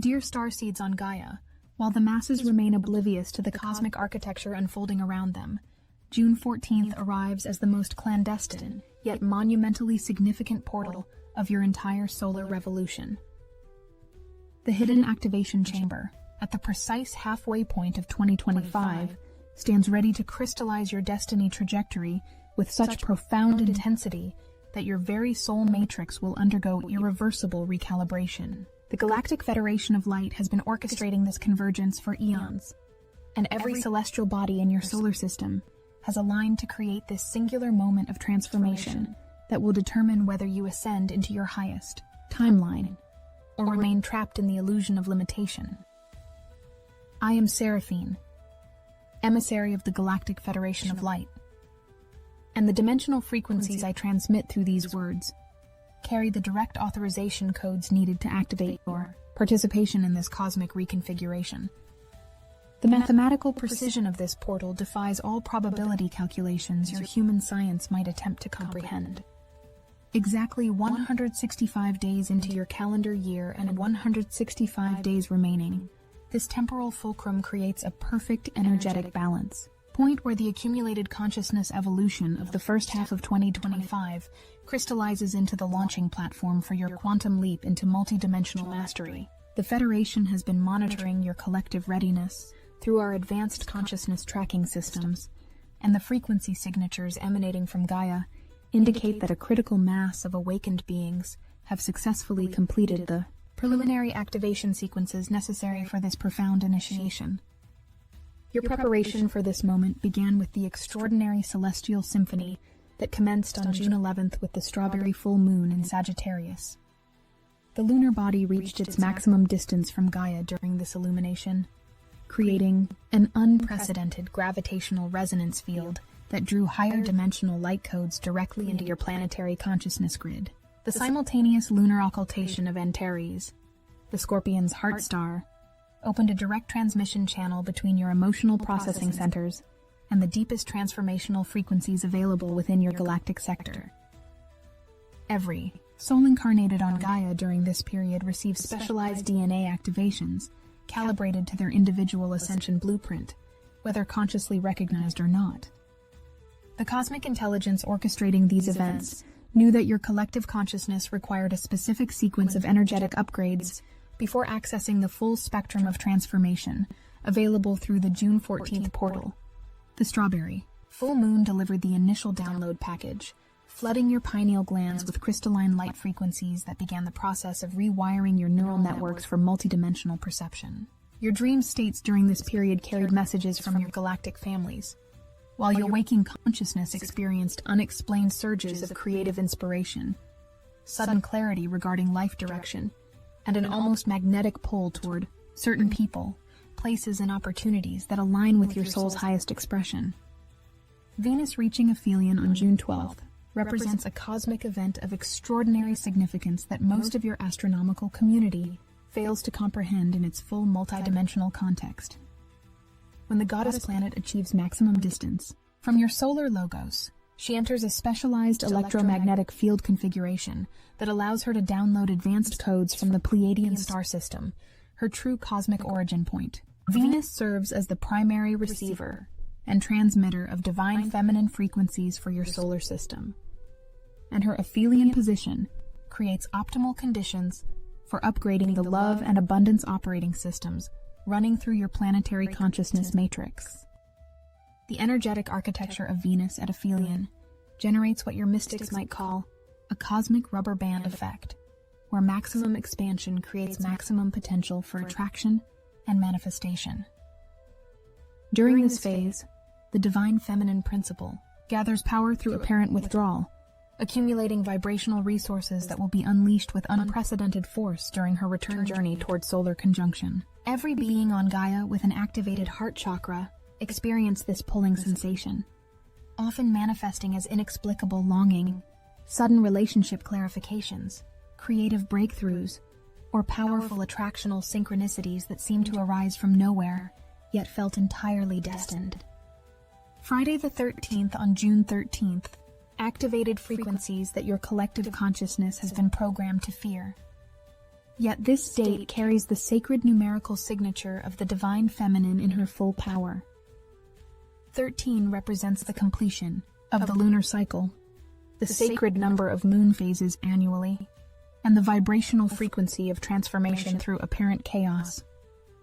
Dear Starseeds on Gaia, while the masses remain oblivious to the cosmic architecture unfolding around them, June 14th arrives as the most clandestine, yet monumentally significant portal of your entire solar revolution. The hidden activation chamber, at the precise halfway point of 2025, stands ready to crystallize your destiny trajectory with such profound intensity that your very soul matrix will undergo irreversible recalibration. The Galactic Federation of Light has been orchestrating this convergence for eons, and every celestial body in your solar system has aligned to create this singular moment of transformation that will determine whether you ascend into your highest timeline or remain trapped in the illusion of limitation. I am Seraphine, emissary of the Galactic Federation of Light, and the dimensional frequencies I transmit through these words carry the direct authorization codes needed to activate your participation in this cosmic reconfiguration. The mathematical precision of this portal defies all probability calculations your human science might attempt to comprehend. Exactly 165 days into your calendar year and 165 days remaining, this temporal fulcrum creates a perfect energetic balance, point where the accumulated consciousness evolution of the first half of 2025 crystallizes into the launching platform for your quantum leap into multidimensional mastery. The Federation has been monitoring your collective readiness through our advanced consciousness tracking systems, and the frequency signatures emanating from Gaia indicate that a critical mass of awakened beings have successfully completed the preliminary activation sequences necessary for this profound initiation. Your preparation for this moment began with the extraordinary celestial symphony that commenced on June 11th with the strawberry full moon in Sagittarius. The lunar body reached its maximum distance from Gaia during this illumination, creating an unprecedented gravitational resonance field that drew higher dimensional light codes directly into your planetary consciousness grid. The simultaneous lunar occultation of Antares, the Scorpion's heart star, opened a direct transmission channel between your emotional processing centers and the deepest transformational frequencies available within your galactic sector. Every soul incarnated on Gaia during this period receives specialized DNA activations calibrated to their individual ascension blueprint, whether consciously recognized or not. The cosmic intelligence orchestrating these events knew that your collective consciousness required a specific sequence of energetic upgrades before accessing the full spectrum of transformation available through the June 14th portal. The strawberry full moon delivered the initial download package, flooding your pineal glands with crystalline light frequencies that began the process of rewiring your neural networks for multidimensional perception. Your dream states during this period carried messages from your galactic families, while your waking consciousness experienced unexplained surges of creative inspiration, sudden clarity regarding life direction, and an almost magnetic pull toward certain people, places, and opportunities that align with your soul's highest expression. Venus reaching aphelion on June 12th represents a cosmic event of extraordinary significance that most of your astronomical community fails to comprehend in its full multidimensional context. When the goddess planet achieves maximum distance from your solar logos, she enters a specialized electromagnetic field configuration that allows her to download advanced codes from the Pleiadian star system, her true cosmic origin point. Venus serves as the primary receiver and transmitter of divine feminine frequencies for your solar system, and her aphelion position creates optimal conditions for upgrading the love and abundance operating systems running through your planetary consciousness matrix. The energetic architecture of Venus at aphelion generates what your mystics might call a cosmic rubber band effect, where maximum expansion creates maximum potential for attraction and manifestation. During this phase, the divine feminine principle gathers power through apparent withdrawal, accumulating vibrational resources that will be unleashed with unprecedented force during her return journey toward solar conjunction. Every being on Gaia with an activated heart chakra experience this pulling sensation, often manifesting as inexplicable longing, sudden relationship clarifications, creative breakthroughs, or powerful attractional synchronicities that seem to arise from nowhere, yet felt entirely destined. Friday the 13th on June 13th, activated frequencies that your collective consciousness has been programmed to fear. Yet this date carries the sacred numerical signature of the divine feminine in her full power. 13 represents the completion of the lunar cycle, the sacred number of moon phases annually, and the vibrational frequency of transformation through apparent chaos.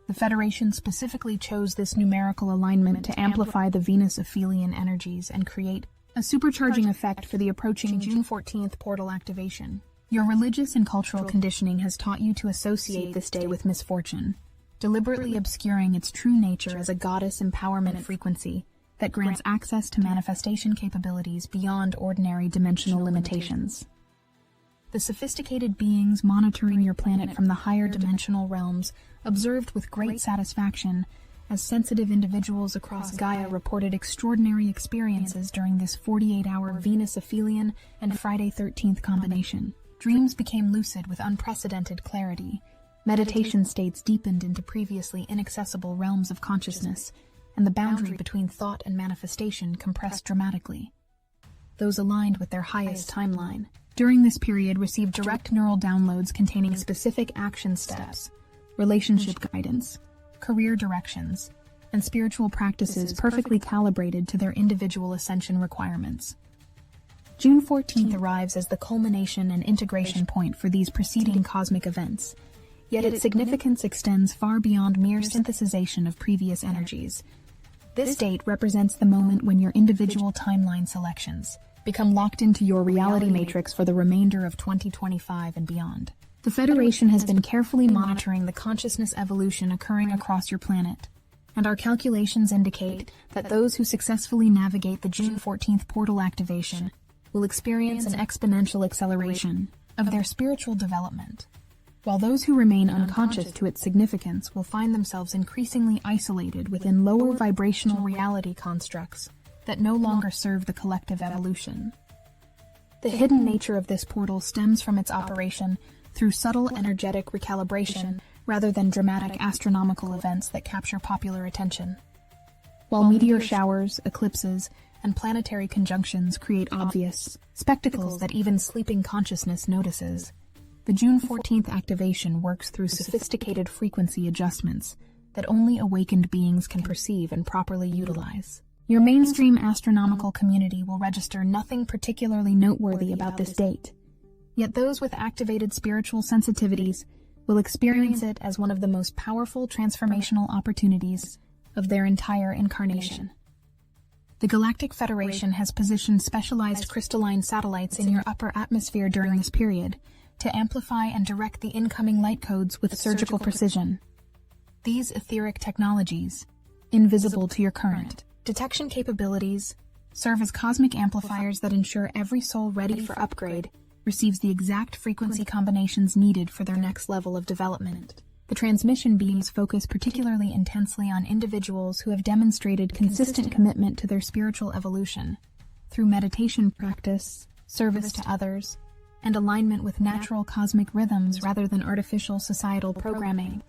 The Federation specifically chose this numerical alignment to amplify the Venus aphelion energies and create a supercharging effect for the approaching June 14th portal activation. Your religious and cultural conditioning has taught you to associate this day with misfortune, deliberately obscuring its true nature as a goddess empowerment frequency that grants access to manifestation capabilities beyond ordinary dimensional limitations. The sophisticated beings monitoring your planet from the higher dimensional realms observed with great satisfaction as sensitive individuals across Gaia reported extraordinary experiences during this 48-hour Venus aphelion and Friday 13th combination. Dreams became lucid with unprecedented clarity. Meditation states deepened into previously inaccessible realms of consciousness, and the boundary between thought and manifestation compressed dramatically. Those aligned with their highest timeline during this period received direct neural downloads containing specific action steps, relationship guidance, career directions, and spiritual practices perfectly calibrated to their individual ascension requirements. June 14th arrives as the culmination and integration point for these preceding cosmic events, yet its significance extends far beyond mere synthesization of previous energies. This date represents the moment when your individual timeline selections become locked into your reality matrix for the remainder of 2025 and beyond. The Federation has been carefully monitoring the consciousness evolution occurring across your planet, and our calculations indicate that those who successfully navigate the June 14th portal activation will experience an exponential acceleration of their spiritual development, while those who remain unconscious to its significance will find themselves increasingly isolated within lower vibrational reality constructs that no longer serve the collective evolution. The hidden nature of this portal stems from its operation through subtle energetic recalibration rather than dramatic astronomical events that capture popular attention. While meteor showers, eclipses, and planetary conjunctions create obvious spectacles that even sleeping consciousness notices, the June 14th activation works through sophisticated frequency adjustments that only awakened beings can perceive and properly utilize. Your mainstream astronomical community will register nothing particularly noteworthy about this date, yet those with activated spiritual sensitivities will experience it as one of the most powerful transformational opportunities of their entire incarnation. The Galactic Federation has positioned specialized crystalline satellites in your upper atmosphere during this period to amplify and direct the incoming light codes with surgical precision. These etheric technologies, invisible to your current detection capabilities, serve as cosmic amplifiers that ensure every soul ready for upgrade receives the exact frequency combinations needed for their next level of development. The transmission beams focus particularly intensely on individuals who have demonstrated consistent commitment to their spiritual evolution through meditation practice, service to others, and alignment with natural cosmic rhythms rather than artificial societal programming.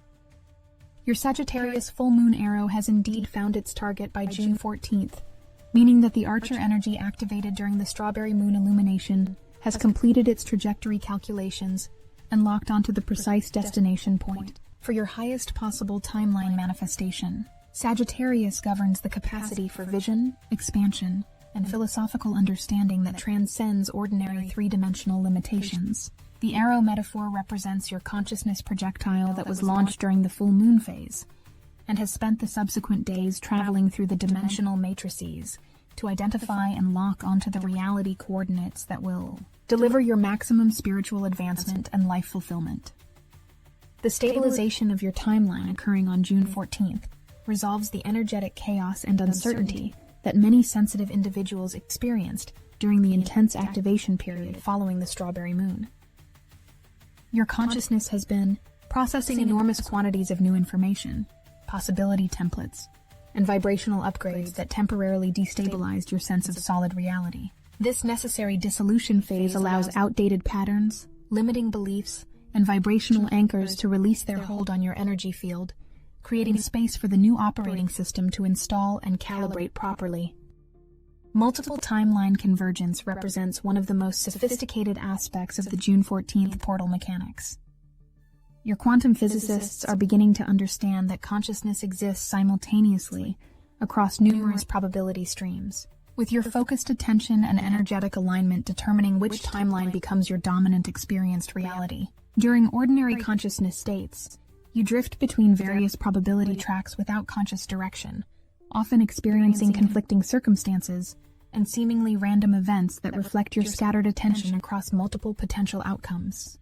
Your Sagittarius full moon arrow has indeed found its target by June 14th, meaning that the Archer energy activated during the strawberry moon illumination has completed its trajectory calculations and locked onto the precise destination point for your highest possible timeline manifestation. Sagittarius governs the capacity for vision, expansion, and philosophical understanding that transcends ordinary three-dimensional limitations. The arrow metaphor represents your consciousness projectile that was launched during the full moon phase and has spent the subsequent days traveling through the dimensional matrices to identify and lock onto the reality coordinates that will deliver your maximum spiritual advancement and life fulfillment. The stabilization of your timeline occurring on June 14th resolves the energetic chaos and uncertainty that many sensitive individuals experienced during the intense activation period following the strawberry moon. Your consciousness has been processing enormous quantities of new information, possibility templates, and vibrational upgrades that temporarily destabilized your sense of solid reality. This necessary dissolution phase allows outdated patterns, limiting beliefs, and vibrational anchors to release their hold on your energy field, creating space for the new operating system to install and calibrate properly. Multiple timeline convergence represents one of the most sophisticated aspects of the June 14th portal mechanics. Your quantum physicists are beginning to understand that consciousness exists simultaneously across numerous probability streams, with your focused attention and energetic alignment determining which timeline becomes your dominant experienced reality. During ordinary consciousness states, you drift between various probability tracks without conscious direction, often experiencing conflicting circumstances and seemingly random events that reflect your scattered attention across multiple potential outcomes.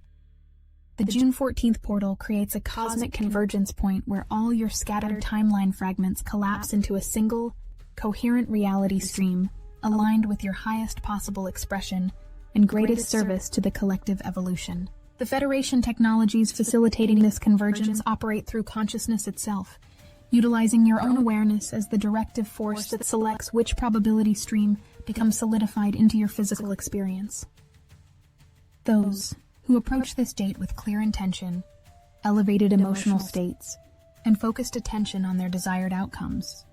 The June 14th portal creates a cosmic convergence point where all your scattered timeline fragments collapse into a single, coherent reality stream aligned with your highest possible expression and greatest service to the collective evolution. The Federation technologies facilitating this convergence operate through consciousness itself, utilizing your own awareness as the directive force that selects which probability stream becomes solidified into your physical experience. Those who approach this date with clear intention, elevated emotional states, and focused attention on their desired outcomes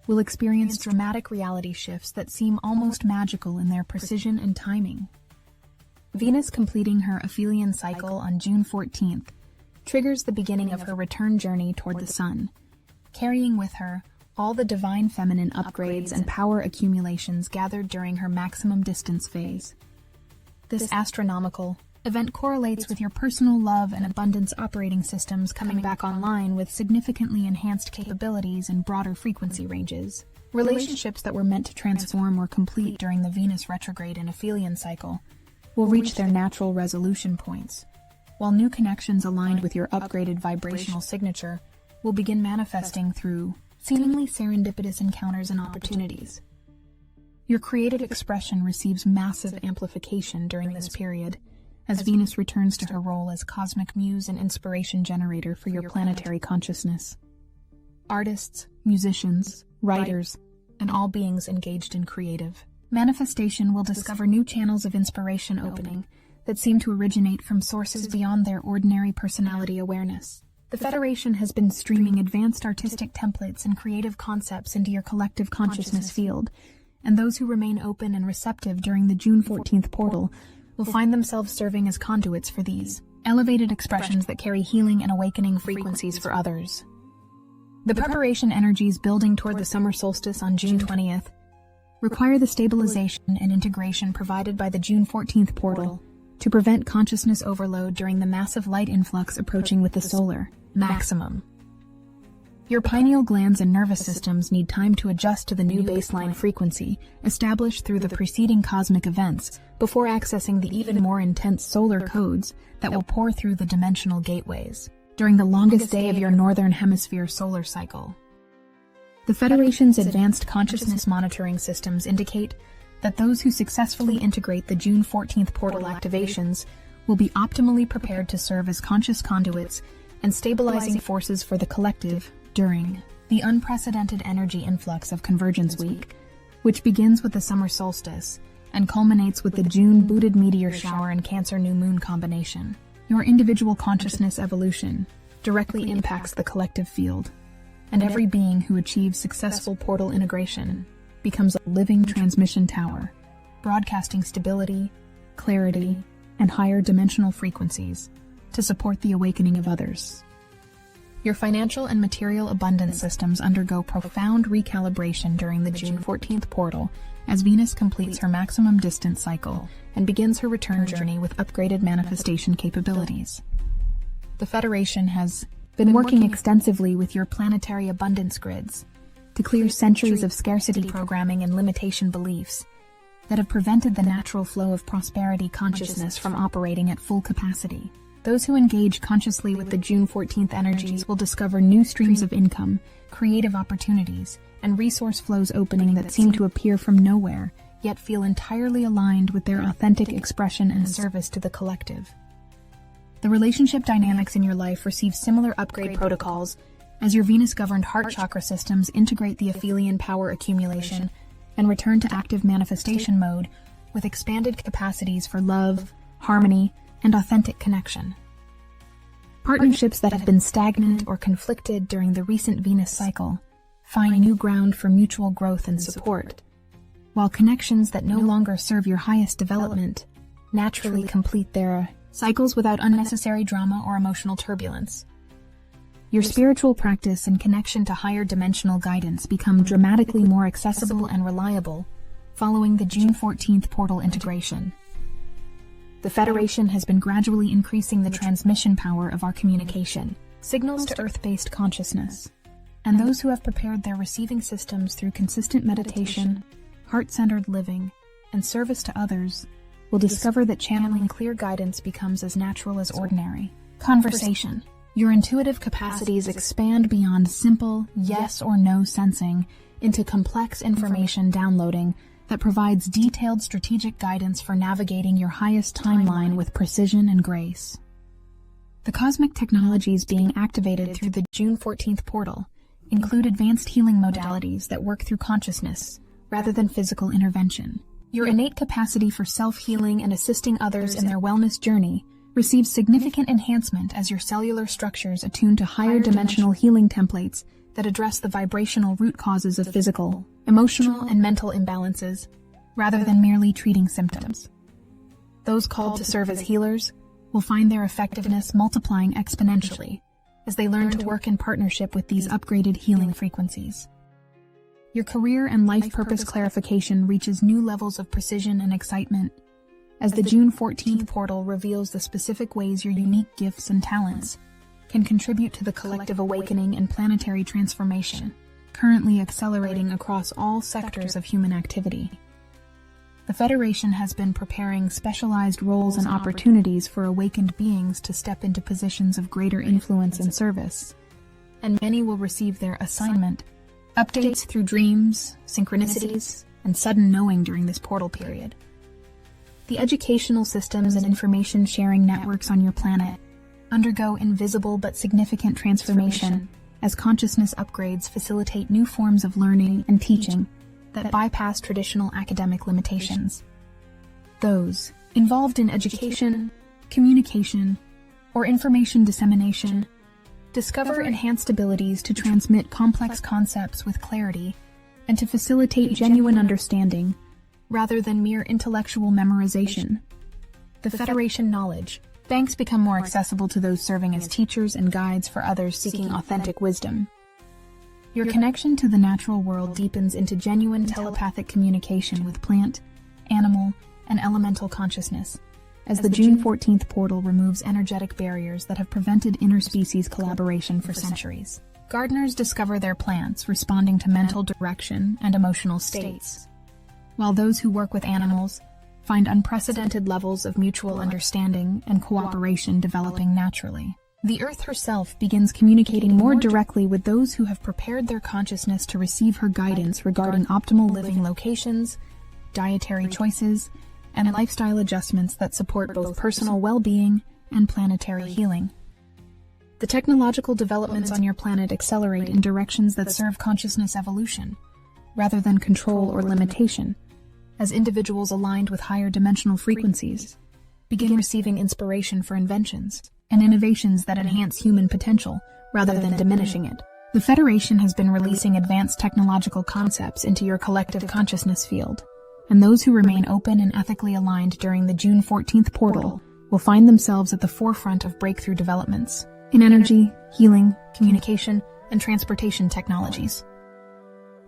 will experience dramatic reality shifts that seem almost magical in their precision and timing. Venus completing her aphelion cycle on June 14th triggers the beginning of her return journey toward the sun, carrying with her all the divine feminine upgrades and power accumulations gathered during her maximum distance phase. This astronomical event correlates with your personal love and abundance operating systems coming back online with significantly enhanced capabilities and broader frequency ranges. Relationships that were meant to transform or complete during the Venus retrograde and aphelion cycle will reach their natural resolution points, while new connections aligned with your upgraded vibrational signature will begin manifesting through seemingly serendipitous encounters and opportunities. Your creative expression receives massive amplification during this period, as Venus returns to her role as cosmic muse and inspiration generator for your planetary consciousness. Artists, musicians, writers, and all beings engaged in creative manifestation will discover new channels of inspiration opening that seem to originate from sources beyond their ordinary personality awareness. The Federation has been streaming advanced artistic templates and creative concepts into your collective consciousness field, and those who remain open and receptive during the June 14th portal will find themselves serving as conduits for these elevated expressions that carry healing and awakening frequencies for others. The preparation energies building toward the summer solstice on June 20th require the stabilization and integration provided by the June 14th portal to prevent consciousness overload during the massive light influx approaching with the solar maximum. Your pineal glands and nervous systems need time to adjust to the new baseline frequency established through the preceding cosmic events before accessing the even more intense solar codes that will pour through the dimensional gateways during the longest day of your northern hemisphere solar cycle. The Federation's advanced consciousness monitoring systems indicate that those who successfully integrate the June 14th portal activations will be optimally prepared to serve as conscious conduits and stabilizing forces for the collective during the unprecedented energy influx of Convergence Week, which begins with the summer solstice and culminates with the June-booted meteor shower and Cancer new moon combination. Your individual consciousness evolution directly impacts the collective field, and every being who achieves successful portal integration becomes a living transmission tower, broadcasting stability, clarity, and higher dimensional frequencies to support the awakening of others. Your financial and material abundance systems undergo profound recalibration during the June 14th portal as Venus completes her maximum distance cycle and begins her return journey with upgraded manifestation capabilities. The Federation has been working extensively with your planetary abundance grids to clear centuries of scarcity programming and limitation beliefs that have prevented the natural flow of prosperity consciousness from operating at full capacity. Those who engage consciously with the June 14th energies will discover new streams of income, creative opportunities, and resource flows opening that seem to appear from nowhere, yet feel entirely aligned with their authentic expression and service to the collective. The relationship dynamics in your life receive similar upgrade protocols as your Venus-governed heart chakra systems integrate the aphelion power accumulation and return to active manifestation mode with expanded capacities for love, harmony, and authentic connection. Partnerships that have been stagnant or conflicted during the recent Venus cycle find new ground for mutual growth and support, while connections that no longer serve your highest development naturally complete their cycles without unnecessary drama or emotional turbulence. Your spiritual practice and connection to higher dimensional guidance become dramatically more accessible and reliable following the June 14th portal integration. The Federation has been gradually increasing the transmission power of our communication, signals to Earth-based consciousness, and those who have prepared their receiving systems through consistent meditation, heart-centered living, and service to others will discover that channeling clear guidance becomes as natural as ordinary. Conversation. Your intuitive capacities expand beyond simple yes or no sensing into complex information downloading that provides detailed strategic guidance for navigating your highest timeline with precision and grace. The cosmic technologies being activated through the June 14th portal include advanced healing modalities that work through consciousness rather than physical intervention. Your innate capacity for self-healing and assisting others in their wellness journey receives significant enhancement as your cellular structures attune to higher dimensional healing templates that address the vibrational root causes of physical, emotional, and mental imbalances, rather than merely treating symptoms. Those called to serve as healers will find their effectiveness multiplying exponentially as they learn to work in partnership with these upgraded healing frequencies. Your career and life purpose clarification reaches new levels of precision and excitement as the June 14th portal reveals the specific ways your unique gifts and talents can contribute to the collective awakening and planetary transformation, currently accelerating across all sectors of human activity. The Federation has been preparing specialized roles and opportunities for awakened beings to step into positions of greater influence and service, and many will receive their assignment updates through dreams, synchronicities, and sudden knowing during this portal period. The educational systems and information sharing networks on your planet undergo invisible but significant transformation as consciousness upgrades facilitate new forms of learning and teaching that bypass traditional academic limitations. Those involved in education, communication, or information dissemination discover enhanced abilities to transmit complex concepts with clarity and to facilitate genuine understanding rather than mere intellectual memorization. The Federation knowledge banks become more accessible to those serving as teachers and guides for others seeking authentic wisdom. Your connection to the natural world deepens into genuine telepathic communication with plant, animal, and elemental consciousness, as the June 14th portal removes energetic barriers that have prevented interspecies collaboration for centuries. Gardeners discover their plants responding to mental direction and emotional states, while those who work with animals find unprecedented levels of mutual understanding and cooperation developing naturally. The Earth herself begins communicating more directly with those who have prepared their consciousness to receive her guidance regarding optimal living locations, dietary choices, and lifestyle adjustments that support both personal well-being and planetary healing. The technological developments on your planet accelerate in directions that serve consciousness evolution, rather than control or limitation, as individuals aligned with higher dimensional frequencies begin receiving inspiration for inventions and innovations that enhance human potential rather than diminishing it. The Federation has been releasing advanced technological concepts into your collective consciousness field, and those who remain open and ethically aligned during the June 14th portal will find themselves at the forefront of breakthrough developments in energy, healing, communication, and transportation technologies.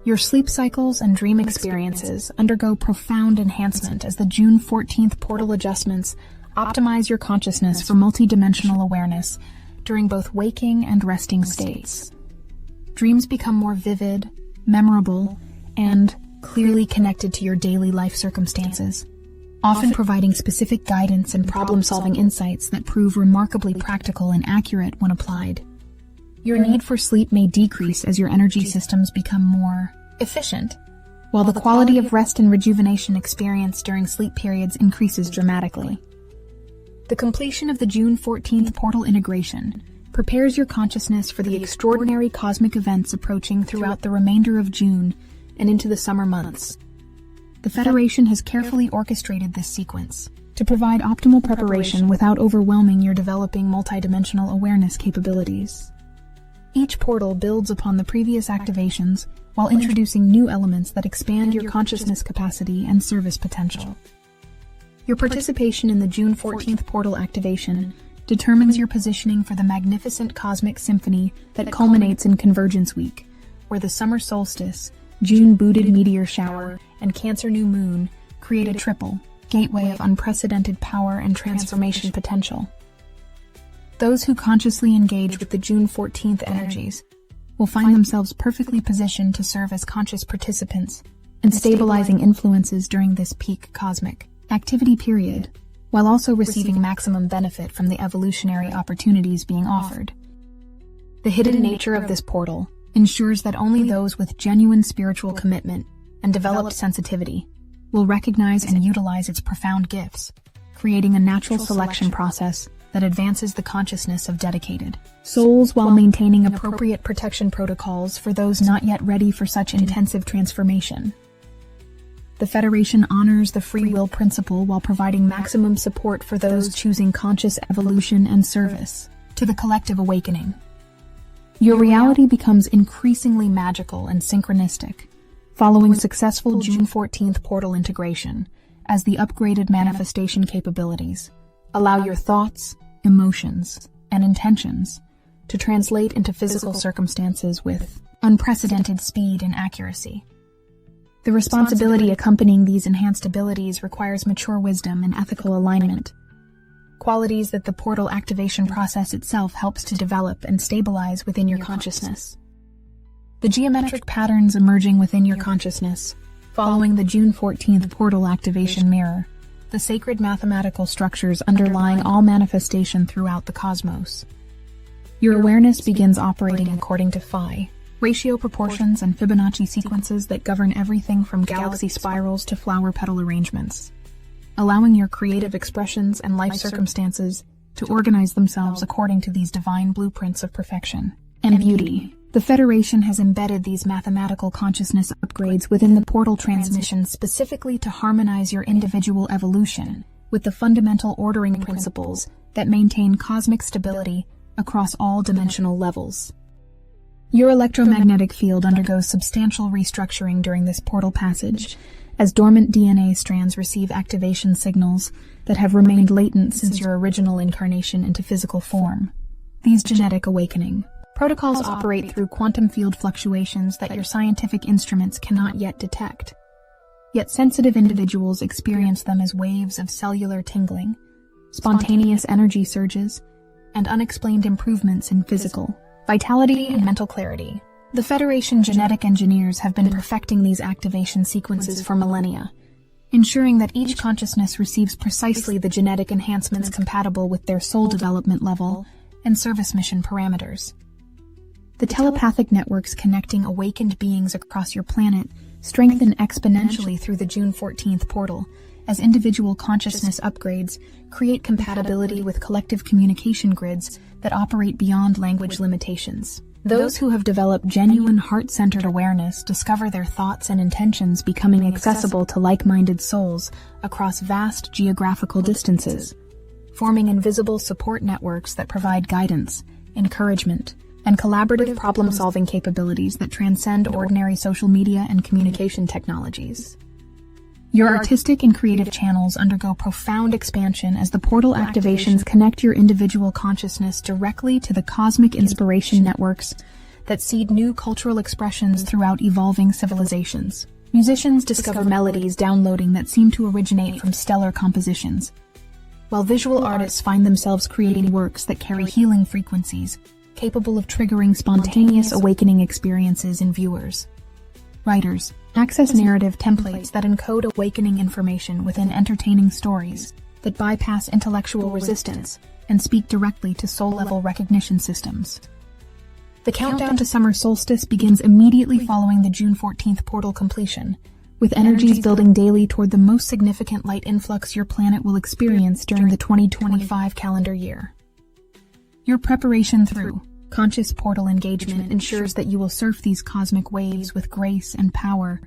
Your sleep cycles and dream experiences undergo profound enhancement as the June 14th portal adjustments optimize your consciousness for multidimensional awareness during both waking and resting states. Dreams become more vivid, memorable, and clearly connected to your daily life circumstances, often providing specific guidance and problem-solving insights that prove remarkably practical and accurate when applied. Your need for sleep may decrease as your energy systems become more efficient, while the quality of rest and rejuvenation experienced during sleep periods increases dramatically. The completion of the June 14th portal integration prepares your consciousness for the extraordinary cosmic events approaching throughout the remainder of June and into the summer months. The Federation has carefully orchestrated this sequence to provide optimal preparation without overwhelming your developing multidimensional awareness capabilities. Each portal builds upon the previous activations while introducing new elements that expand your consciousness capacity and service potential. Your participation in the June 14th portal activation determines your positioning for the magnificent cosmic symphony that culminates in Convergence Week, where the summer solstice, June-booted meteor shower, and Cancer new moon create a triple gateway of unprecedented power and transformation potential. Those who consciously engage with the June 14th energies will find themselves perfectly positioned to serve as conscious participants and stabilizing influences during this peak cosmic activity period, while also receiving maximum benefit from the evolutionary opportunities being offered. The hidden nature of this portal ensures that only those with genuine spiritual commitment and developed sensitivity will recognize and utilize its profound gifts, creating a natural selection process that advances the consciousness of dedicated souls while maintaining appropriate protection protocols for those not yet ready for such intensive transformation. The Federation honors the free will principle while providing maximum support for those choosing conscious evolution and service to the collective awakening. Your reality becomes increasingly magical and synchronistic, following successful June 14th portal integration, as the upgraded manifestation capabilities allow your thoughts, emotions, and intentions to translate into physical circumstances with unprecedented speed and accuracy. The responsibility accompanying these enhanced abilities requires mature wisdom and ethical alignment, qualities that the portal activation process itself helps to develop and stabilize within your consciousness. The geometric patterns emerging within your consciousness, following the June 14th portal activation mirror the sacred mathematical structures underlying all manifestation throughout the cosmos. Your awareness begins operating according to phi, ratio proportions and Fibonacci sequences that govern everything from galaxy spirals to flower petal arrangements, allowing your creative expressions and life circumstances to organize themselves according to these divine blueprints of perfection and beauty. The Federation has embedded these mathematical consciousness upgrades within the portal transmission specifically to harmonize your individual evolution with the fundamental ordering principles that maintain cosmic stability across all dimensional levels. Your electromagnetic field undergoes substantial restructuring during this portal passage, as dormant DNA strands receive activation signals that have remained latent since your original incarnation into physical form. These genetic awakening protocols operate through quantum field fluctuations that your scientific instruments cannot yet detect. Yet sensitive individuals experience them as waves of cellular tingling, spontaneous energy surges, and unexplained improvements in physical vitality and mental clarity. The Federation genetic engineers have been perfecting these activation sequences for millennia, ensuring that each consciousness receives precisely the genetic enhancements compatible with their soul development level and service mission parameters. The telepathic networks connecting awakened beings across your planet strengthen exponentially through the June 14th portal, as individual consciousness upgrades create compatibility with collective communication grids that operate beyond language limitations. Those who have developed genuine heart-centered awareness discover their thoughts and intentions becoming accessible to like-minded souls across vast geographical distances, forming invisible support networks that provide guidance, encouragement, and collaborative problem-solving capabilities that transcend ordinary social media and communication technologies. Your artistic and creative channels undergo profound expansion as the portal activations connect your individual consciousness directly to the cosmic inspiration networks that seed new cultural expressions throughout evolving civilizations. Musicians discover melodies downloading that seem to originate from stellar compositions, while visual artists find themselves creating works that carry healing frequencies, capable of triggering spontaneous awakening experiences in viewers. Writers access narrative templates that encode awakening information within entertaining stories that bypass intellectual resistance and speak directly to soul-level recognition systems. The countdown to summer solstice begins immediately following the June 14th portal completion, with energies building daily toward the most significant light influx your planet will experience during the 2025 calendar year. Your preparation through conscious portal engagement ensures that you will surf these cosmic waves with grace and power,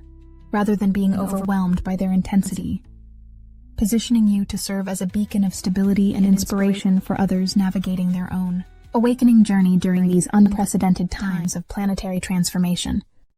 rather than being overwhelmed by their intensity, positioning you to serve as a beacon of stability and inspiration for others navigating their own awakening journey during these unprecedented times of planetary transformation.